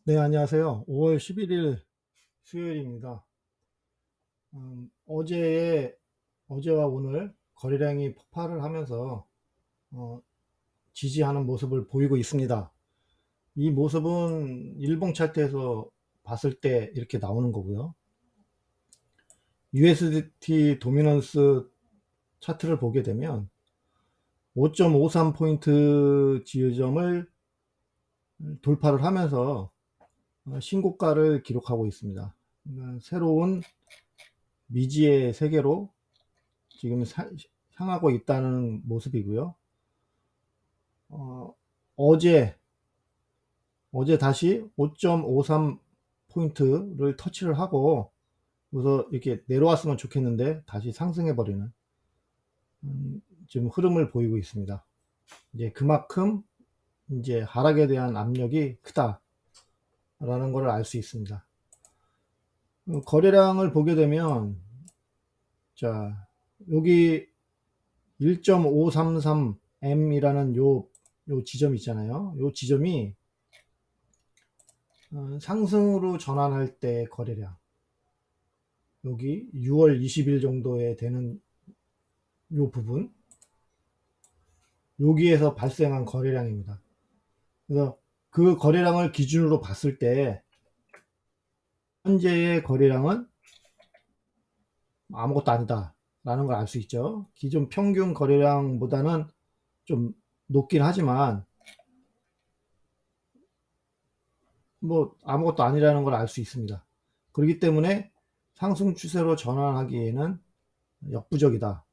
네, 안녕하세요. 5월 11일 수요일입니다. 어제와 오늘 거래량이 폭발을 하면서 어, 지지하는 모습을 보이고 있습니다. 이 모습은 일봉 차트에서 봤을 때 이렇게 나오는 거고요. USDT 도미넌스 차트를 보게 되면 5.53포인트 지점을 돌파를 하면서 신고가를 기록하고 있습니다. 새로운 미지의 세계로 지금 향하고 있다는 모습이고요. 어, 어제 다시 5.53 포인트를 터치를 하고 그래서 이렇게 내려왔으면 좋겠는데 다시 상승해 버리는 지금 흐름을 보이고 있습니다. 이제 그만큼 이제 하락에 대한 압력이 크다라는 것을 알 수 있습니다. 거래량을 보게 되면 자 여기 1.533M이라는 요 지점 있잖아요. 요 지점이 상승으로 전환할 때 거래량 여기 6월 20일 정도에 되는 요 부분 여기에서 발생한 거래량입니다. 그래서 그 거래량을 기준으로 봤을 때 현재의 거래량은 아무것도 아니다 라는 걸 알 수 있죠. 기존 평균 거래량보다는 좀 높긴 하지만 뭐 아무것도 아니라는 걸 알 수 있습니다. 그렇기 때문에 상승 추세로 전환하기에는 역부족이다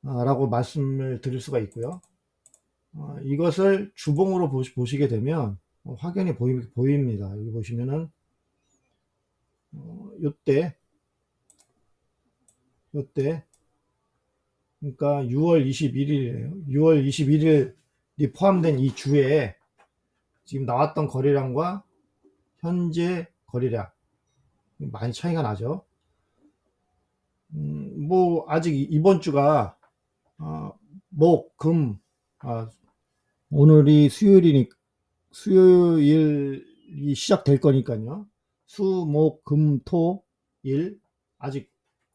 라고 말씀을 드릴 수가 있고요. 이것을 주봉으로 보시게 되면 확연히 보입니다. 여기 보시면은 요때 그러니까 6월 21일이에요. 6월 21일이 포함된 이 주에 지금 나왔던 거래량과 현재 거래량 많이 차이가 나죠. 뭐 아직 이번 주가 어, 목, 금, 오늘이 수요일이 시작될 거니까요. 수, 목, 금, 토, 일 아직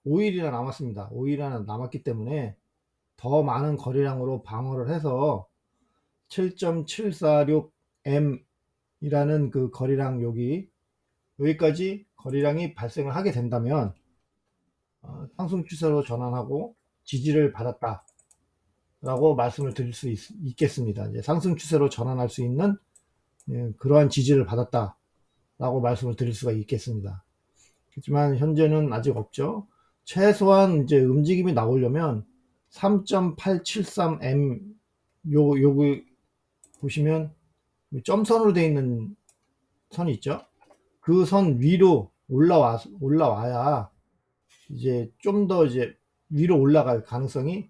5일이나 남았습니다. 5일이나 남았기 때문에 더 많은 거래량으로 방어를 해서 7.746M 이라는 그 거래량 여기까지 거래량이 발생을 하게 된다면 상승 추세로 전환하고 지지를 받았다 라고 말씀을 드릴 수 있겠습니다. 이제 상승 추세로 전환할 수 있는 그러한 지지를 받았다 라고 말씀을 드릴 수가 있겠습니다. 하지만 현재는 아직 없죠. 최소한 이제 움직임이 나오려면 3.873M 요거 보시면 점선으로 되어 있는 선이 있죠. 그 선 위로 올라와야 이제 좀 더 이제 위로 올라갈 가능성이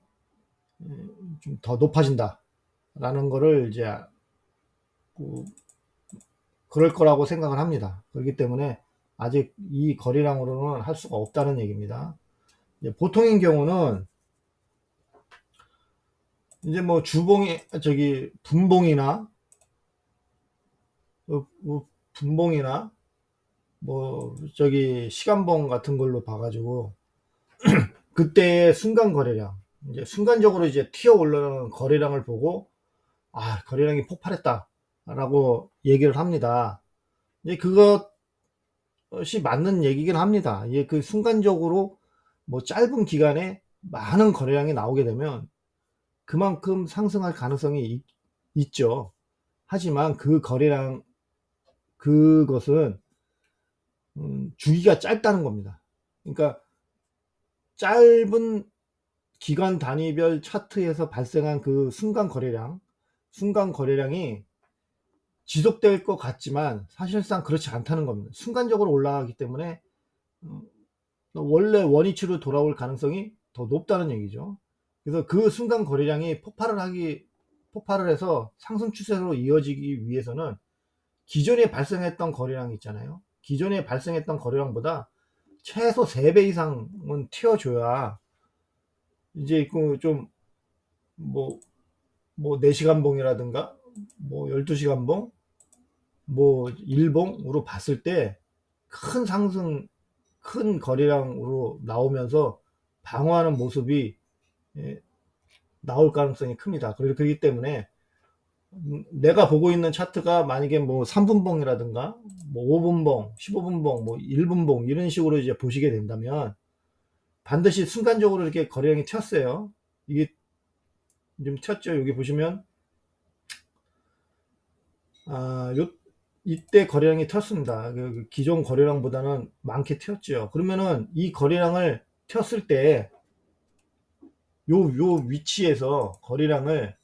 좀 더 높아진다라는 거를 이제 그 그럴 거라고 생각을 합니다. 그렇기 때문에 아직 이 거래량으로는 할 수가 없다는 얘기입니다. 보통인 경우는 이제 뭐 분봉이나 분봉이나 뭐 시간봉 같은 걸로 봐가지고 그때의 순간 거래량 이제 순간적으로 이제 튀어 올라오는 거래량을 보고 거래량이 폭발했다라고 얘기를 합니다. 이제 그것이 맞는 얘기긴 합니다. 이게 그 순간적으로 뭐 짧은 기간에 많은 거래량이 나오게 되면 그만큼 상승할 가능성이 있죠. 하지만 그 거래량 그것은 주기가 짧다는 겁니다. 그러니까 짧은 기간 단위별 차트에서 발생한 그 순간 거래량이 지속될 것 같지만 사실상 그렇지 않다는 겁니다. 순간적으로 올라가기 때문에 어, 원래 원위치로 돌아올 가능성이 더 높다는 얘기죠. 그래서 그 순간 거래량이 폭발을 해서 상승 추세로 이어지기 위해서는 기존에 발생했던 거래량 있잖아요. 기존에 발생했던 거래량보다 최소 3배 이상은 튀어줘야 이제 좀 뭐 4시간 봉이라든가 뭐 12시간 봉 뭐 일봉으로 봤을 때 큰 상승, 큰 거래량으로 나오면서 방어하는 모습이 예, 나올 가능성이 큽니다. 그렇기 때문에 내가 보고 있는 차트가 만약에 뭐 3분봉이라든가 뭐 5분봉, 15분봉, 뭐 1분봉 이런 식으로 이제 보시게 된다면 반드시 순간적으로 이렇게 거래량이 튀었어요. 이게 좀 튀었죠. 여기 보시면 이때 거래량이 튀었습니다. 그 기존 거래량보다는 많게 튀었죠. 그러면은 이 거래량을 튀었을 때 요 위치에서 거래량을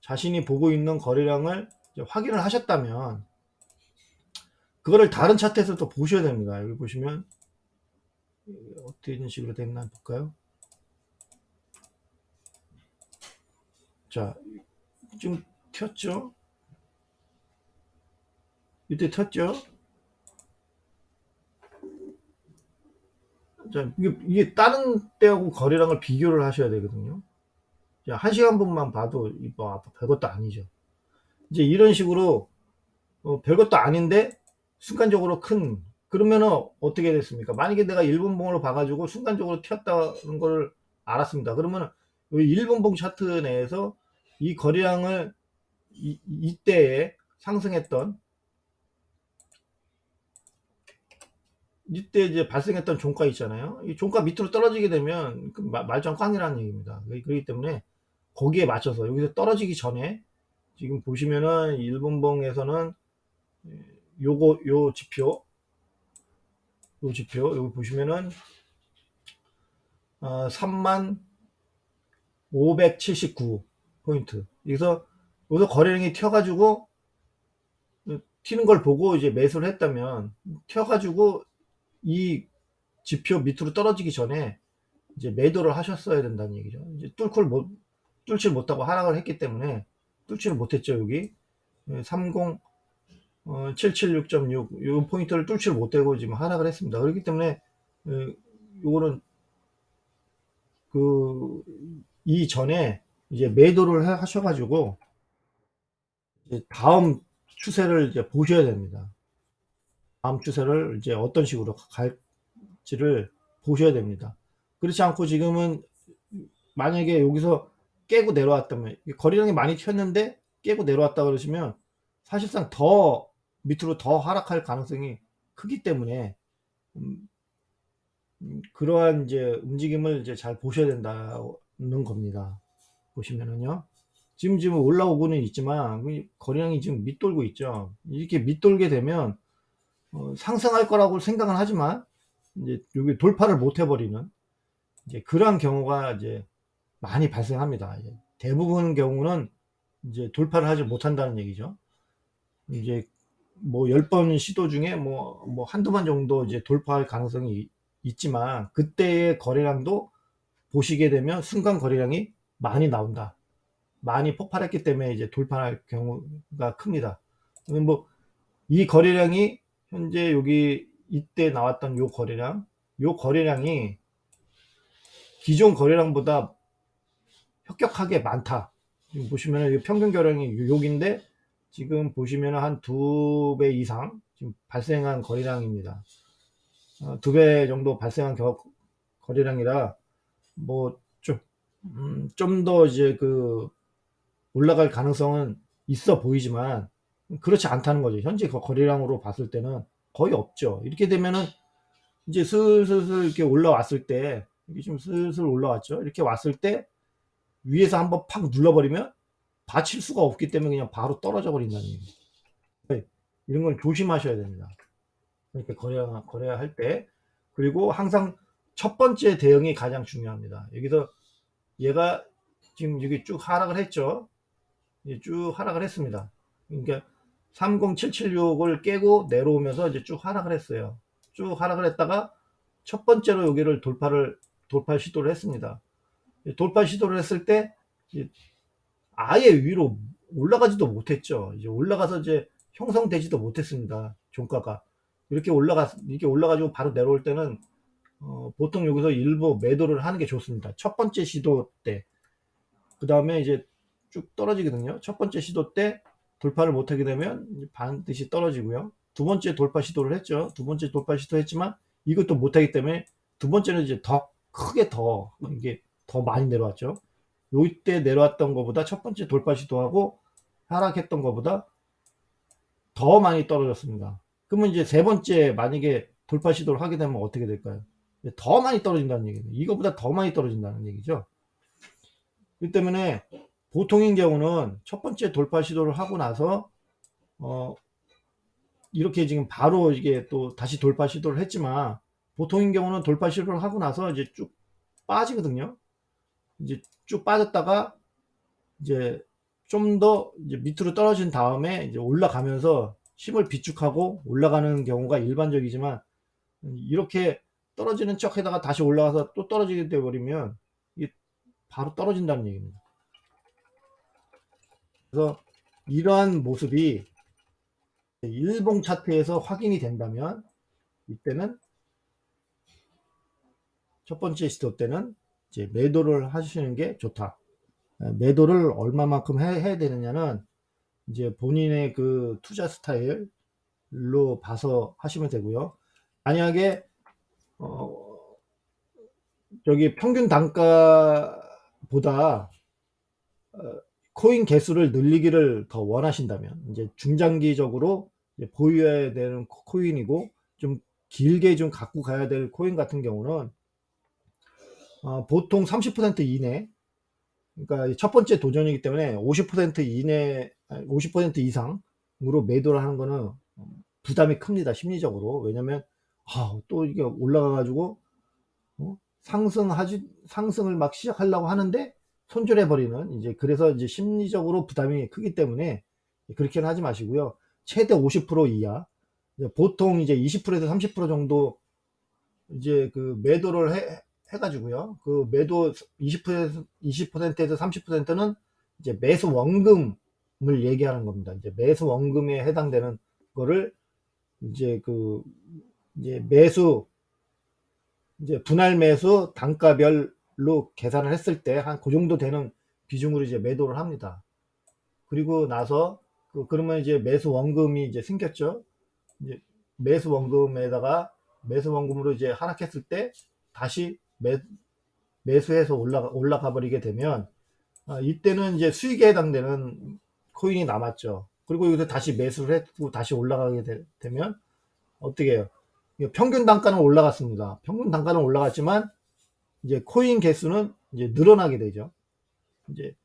자신이 보고 있는 거래량을 확인을 하셨다면 그거를 다른 차트에서도 보셔야 됩니다. 여기 보시면 어떻게 이런 식으로 됐나 볼까요? 자, 좀 튀었죠? 이때 튀었죠? 자, 이게 다른 때하고 거래량을 비교를 하셔야 되거든요. 자, 1시간분만 봐도 뭐 별것도 아니죠. 이제 이런 식으로 별것도 아닌데 순간적으로 큰, 그러면은 어떻게 됐습니까? 만약에 내가 1분봉으로 봐가지고 순간적으로 튀었다는 걸 알았습니다. 그러면은 1분봉 차트 내에서 이 거래량을 이때에 상승했던, 이때 이제 발생했던 종가 있잖아요. 이 종가 밑으로 떨어지게 되면 그 말짱 꽝이라는 얘기입니다. 그렇기 때문에 거기에 맞춰서 여기서 떨어지기 전에 지금 보시면은 1분봉에서는 요 지표, 여기 보시면은 3579 포인트. 여기서 거래량이 튀어가지고 튀는 걸 보고 이제 매수를 했다면 튀어가지고 이 지표 밑으로 떨어지기 전에 이제 매도를 하셨어야 된다는 얘기죠. 이제 뚫지 못하고 하락을 했기 때문에 뚫지를 못했죠. 여기 776.6 이 포인트를 뚫지를 못하고 지금 하락을 했습니다. 그렇기 때문에 요거는 그 이전에 이제 매도를 하셔가지고 이제 다음 추세를 이제 보셔야 됩니다. 다음 추세를 이제 어떤 식으로 갈지를 보셔야 됩니다. 그렇지 않고 지금은 만약에 여기서 깨고 내려왔다면 거래량이 많이 튀었는데 깨고 내려왔다 그러시면 사실상 더 밑으로 더 하락할 가능성이 크기 때문에 음, 그러한 이제 움직임을 이제 잘 보셔야 된다는 겁니다. 보시면은요. 지금 올라오고는 있지만 거래량이 지금 밑돌고 있죠. 이렇게 밑돌게 되면 상승할 거라고 생각은 하지만 이제 여기 돌파를 못 해버리는 이제 그러한 경우가 이제 많이 발생합니다. 이제 대부분 경우는 이제 돌파를 하지 못한다는 얘기죠. 이제 뭐 10번 시도 중에 뭐 한두 번 정도 이제 돌파할 가능성이 있지만 그때의 거래량도 보시게 되면 순간 거래량이 많이 나온다. 많이 폭발했기 때문에 이제 돌파할 경우가 큽니다. 뭐 이 거래량이 현재 여기 이때 나왔던 요 거래량이 기존 거래량보다 혁격하게 많다. 지금 보시면 평균 거래량이 여기인데 지금 보시면 한 2배 이상 지금 발생한 거래량입니다. 2배 정도 발생한 거래량이라 뭐 좀 더 이제 그 올라갈 가능성은 있어 보이지만 그렇지 않다는 거죠. 현재 거래량으로 봤을 때는 거의 없죠. 이렇게 되면은 이제 슬슬 이렇게 올라왔을 때 이게 좀 슬슬 올라왔죠. 이렇게 왔을 때 위에서 한번 팍 눌러버리면 받칠 수가 없기 때문에 그냥 바로 떨어져 버린다는 얘기예요. 네, 이런 걸 조심하셔야 됩니다. 이렇게 거래할 때. 그리고 항상 첫 번째 대응이 가장 중요합니다. 여기서 얘가 지금 여기 쭉 하락을 했죠. 쭉 하락을 했습니다. 그러니까 30776을 깨고 내려오면서 이제 쭉 하락을 했어요. 쭉 하락을 했다가 첫 번째로 여기를 돌파 시도를 했습니다. 돌파 시도를 했을 때 아예 위로 올라가지도 못했죠. 이제 올라가서 이제 형성되지도 못했습니다. 종가가 이렇게 올라가지고 바로 내려올 때는 보통 여기서 일부 매도를 하는 게 좋습니다. 첫 번째 시도 때. 그 다음에 이제 쭉 떨어지거든요. 첫 번째 시도 때 돌파를 못하게 되면 반드시 떨어지고요. 두 번째 돌파 시도를 했죠. 두 번째 돌파 시도했지만 이것도 못하기 때문에 두 번째는 이제 더 크게 더 이게 더 많이 내려왔죠. 요때 내려왔던 것보다 첫 번째 돌파 시도하고 하락했던 것보다 더 많이 떨어졌습니다. 그러면 이제 세 번째 만약에 돌파 시도를 하게 되면 어떻게 될까요? 더 많이 떨어진다는 얘기예요. 이거보다 더 많이 떨어진다는 얘기죠. 그 때문에 보통인 경우는 첫 번째 돌파 시도를 하고 나서 이렇게 지금 바로 이게 또 다시 돌파 시도를 했지만 보통인 경우는 돌파 시도를 하고 나서 이제 쭉 빠지거든요. 이제 쭉 빠졌다가 이제 좀 더 이제 밑으로 떨어진 다음에 이제 올라가면서 힘을 비축하고 올라가는 경우가 일반적이지만 이렇게 떨어지는 척 하다가 다시 올라가서 또 떨어지게 돼 버리면 이게 바로 떨어진다는 얘기입니다. 그래서 이러한 모습이 일봉 차트에서 확인이 된다면 이때는 첫 번째 시도 때는 이제 매도를 하시는 게 좋다. 매도를 얼마만큼 해야 되느냐는 이제 본인의 그 투자 스타일로 봐서 하시면 되고요. 만약에 저기 평균 단가보다 코인 개수를 늘리기를 더 원하신다면 이제 중장기적으로 이제 보유해야 되는 코인이고 좀 길게 좀 갖고 가야 될 코인 같은 경우는 보통 30% 이내, 그러니까 첫 번째 도전이기 때문에 50% 이내, 50% 이상으로 매도를 하는 거는 부담이 큽니다, 심리적으로. 왜냐면 또 이게 올라가 가지고 상승을 막 시작하려고 하는데 손절해 버리는, 이제 그래서 이제 심리적으로 부담이 크기 때문에 그렇게는 하지 마시고요. 최대 50% 이하, 보통 이제 20%에서 30% 정도 이제 그 매도를 해가지고요. 그 매도 20%에서 30%는 이제 매수 원금을 얘기하는 겁니다. 이제 매수 원금에 해당되는 거를 이제 그 이제 매수 이제 분할 매수 단가별로 계산을 했을 때 한 그 정도 되는 비중으로 이제 매도를 합니다. 그리고 나서 그러면 이제 매수 원금이 이제 생겼죠. 이제 매수 원금에다가 매수 원금으로 이제 하락했을 때 다시 매수해서 올라가 버리게 되면 이때는 이제 수익에 해당되는 코인이 남았죠. 그리고 여기서 다시 매수를 했고 다시 올라가게 되면 어떻게 해요? 평균 단가는 올라갔습니다. 평균 단가는 올라갔지만 이제 코인 개수는 이제 늘어나게 되죠. 이제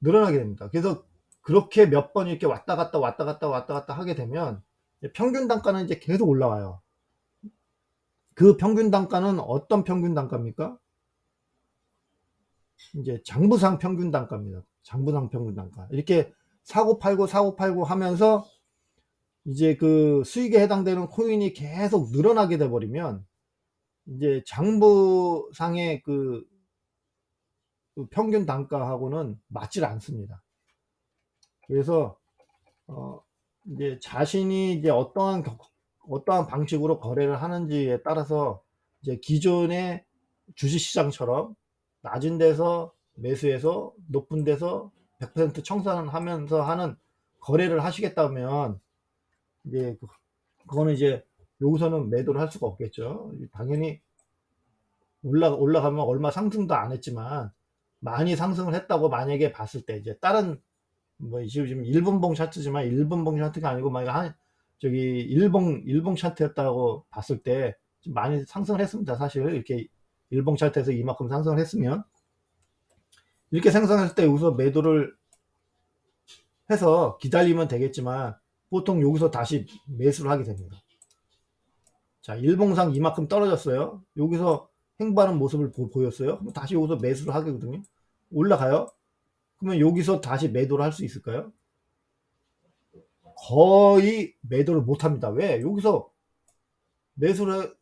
늘어나게 됩니다. 그래서 그렇게 몇 번 이렇게 왔다 갔다 왔다 갔다 왔다 갔다 하게 되면 평균 단가는 이제 계속 올라와요. 그 평균 단가는 어떤 평균 단가입니까? 이제 장부상 평균 단가입니다. 장부상 평균 단가. 이렇게 사고 팔고 하면서 이제 그 수익에 해당되는 코인이 계속 늘어나게 돼 버리면 이제 장부상의 그 평균 단가하고는 맞질 않습니다. 그래서 이제 자신이 이제 어떠한 방식으로 거래를 하는지에 따라서 이제 기존의 주식시장처럼 낮은 데서 매수해서 높은 데서 100% 청산하면서 하는 거래를 하시겠다면 이제 그거는 이제 여기서는 매도를 할 수가 없겠죠. 당연히 올라가면 얼마 상승도 안 했지만 많이 상승을 했다고 만약에 봤을 때 이제 다른 뭐 지금 일본봉 차트지만 일본봉 차트가 아니고 만약 저기 일봉 차트였다고 봤을 때 좀 많이 상승을 했습니다. 사실 이렇게 일봉 차트에서 이만큼 상승을 했으면 이렇게 상승했을 때 여기서 매도를 해서 기다리면 되겠지만 보통 여기서 다시 매수를 하게 됩니다. 자, 일봉상 이만큼 떨어졌어요. 여기서 횡보하는 모습을 보였어요. 그럼 다시 여기서 매수를 하거든요. 올라가요. 그러면 여기서 다시 매도를 할 수 있을까요? 거의 매도를 못 합니다. 왜? 여기서 매수를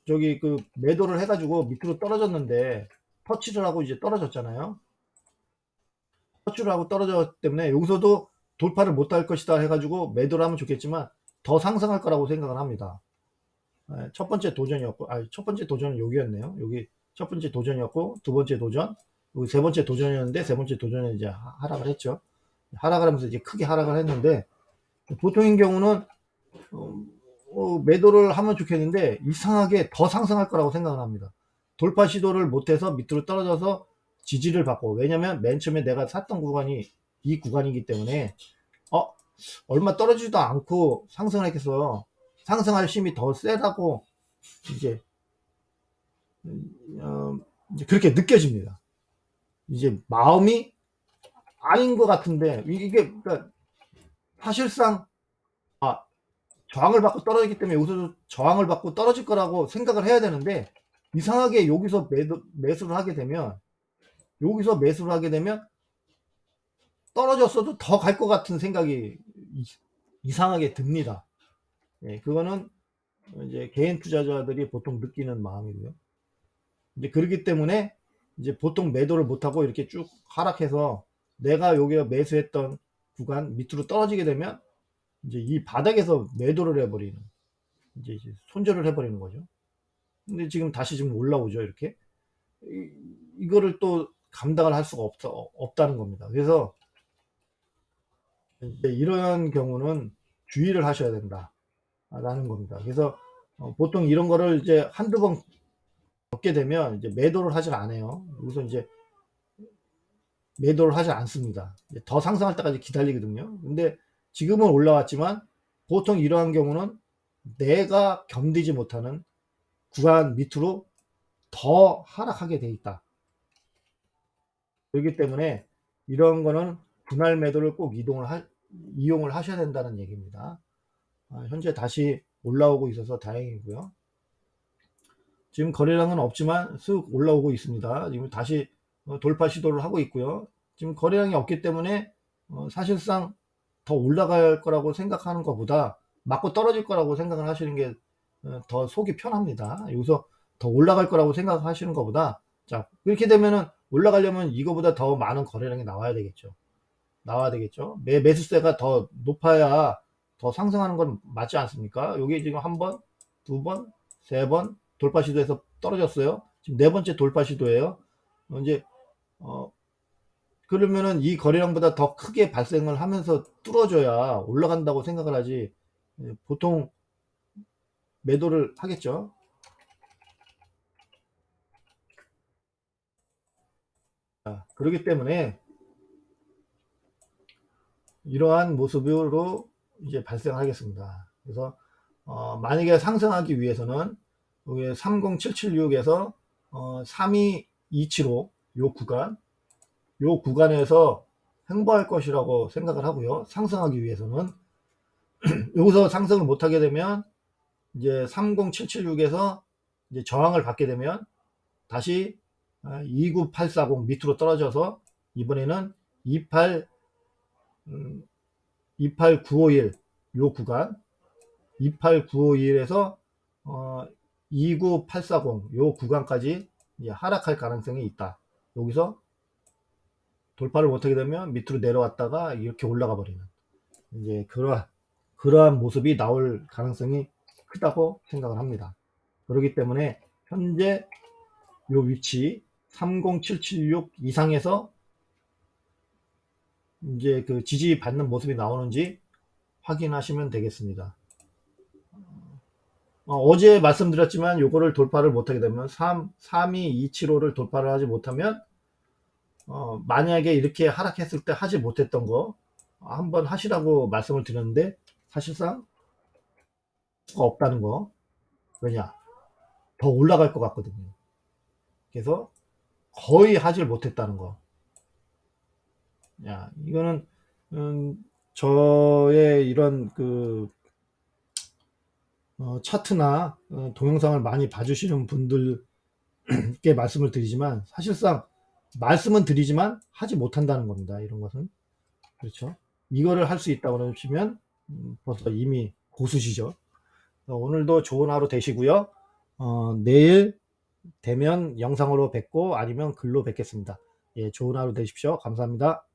저기 그 매도를 해가지고 밑으로 떨어졌는데 터치를 하고 이제 떨어졌잖아요. 터치를 하고 떨어졌기 때문에 여기서도 돌파를 못 할 것이다 해가지고 매도를 하면 좋겠지만 더 상승할 거라고 생각을 합니다. 첫 번째 도전이었고, 첫 번째 도전은 여기였네요. 여기 첫 번째 도전이었고, 두 번째 도전, 여기 세 번째 도전이었는데, 세 번째 도전에 이제 하락을 했죠. 하락을 하면서 이제 크게 하락을 했는데, 보통인 경우는 매도를 하면 좋겠는데 이상하게 더 상승할 거라고 생각을 합니다. 돌파 시도를 못해서 밑으로 떨어져서 지지를 받고, 왜냐면 맨 처음에 내가 샀던 구간이 이 구간이기 때문에 어 얼마 떨어지지도 않고 상승을 했겠어. 상승할 힘이 더 세다고 이제 어, 이제 그렇게 느껴집니다. 이제 마음이 아닌 것 같은데, 이게 그러니까 사실상 저항을 받고 떨어지기 때문에 여기서도 저항을 받고 떨어질 거라고 생각을 해야 되는데, 이상하게 여기서 매수를 하게 되면, 여기서 매수를 하게 되면 떨어졌어도 더 갈 것 같은 생각이 이상하게 듭니다. 예, 그거는 이제 개인 투자자들이 보통 느끼는 마음이고요. 이제 그렇기 때문에 이제 보통 매도를 못하고 이렇게 쭉 하락해서 내가 여기에 매수했던 구간 밑으로 떨어지게 되면 이제 이 바닥에서 매도를 해버리는, 이제 손절을 해버리는 거죠. 근데 지금 다시 지금 올라오죠, 이렇게. 이거를 또 감당을 할 수가 없다는 겁니다. 그래서 이제 이런 경우는 주의를 하셔야 된다라는 겁니다. 그래서 보통 이런 거를 이제 한두 번 겪게 되면 이제 매도를 하질 않아요. 여기서 이제 매도를 하지 않습니다. 더 상승할 때까지 기다리거든요. 근데 지금은 올라왔지만 보통 이러한 경우는 내가 견디지 못하는 구간 밑으로 더 하락하게 돼 있다. 그렇기 때문에 이런 거는 분할 매도를 꼭 이용을 하셔야 된다는 얘기입니다. 현재 다시 올라오고 있어서 다행이고요. 지금 거래량은 없지만 쓱 올라오고 있습니다. 지금 다시 돌파 시도를 하고 있고요. 지금 거래량이 없기 때문에 사실상 더 올라갈 거라고 생각하는 것보다 맞고 떨어질 거라고 생각을 하시는 게 더 속이 편합니다. 여기서 더 올라갈 거라고 생각하시는 것보다, 자, 그렇게 되면은 올라가려면 이거보다 더 많은 거래량이 나와야 되겠죠. 매수세가 더 높아야 더 상승하는 건 맞지 않습니까? 여기 지금 한 번, 두 번, 세 번 돌파 시도해서 떨어졌어요. 지금 네 번째 돌파 시도예요. 이제 그러면은 이 거래량보다 더 크게 발생을 하면서 뚫어져야 올라간다고 생각을 하지, 보통 매도를 하겠죠. 그렇기 때문에 이러한 모습으로 이제 발생하겠습니다. 그래서 만약에 상승하기 위해서는 여기 30776에서 3227호 요 구간에서 횡보할 것이라고 생각을 하고요. 상승하기 위해서는 여기서 상승을 못하게 되면 이제 30776에서 이제 저항을 받게 되면 다시 29840 밑으로 떨어져서 이번에는 28951 요 구간, 28951에서 29840 요 구간까지 이제 하락할 가능성이 있다. 여기서 돌파를 못하게 되면 밑으로 내려왔다가 이렇게 올라가 버리는, 이제 그러한 모습이 나올 가능성이 크다고 생각을 합니다. 그렇기 때문에 현재 요 위치 30776 이상에서 이제 그 지지받는 모습이 나오는지 확인하시면 되겠습니다. 어제 말씀드렸지만 요거를 돌파를 못하게 되면 32275를 돌파를 하지 못하면 만약에 이렇게 하락했을 때 하지 못했던 거 한번 하시라고 말씀을 드렸는데 사실상 수가 없다는 거. 왜냐? 더 올라갈 것 같거든요. 그래서 거의 하질 못했다는 거. 야, 이거는 저의 이런 그 차트나 동영상을 많이 봐주시는 분들께 말씀을 드리지만, 사실상 말씀은 드리지만 하지 못한다는 겁니다. 이런 것은. 그렇죠. 이거를 할 수 있다고 그러시면 벌써 이미 고수시죠. 오늘도 좋은 하루 되시고요. 내일 되면 영상으로 뵙고 아니면 글로 뵙겠습니다. 예, 좋은 하루 되십시오. 감사합니다.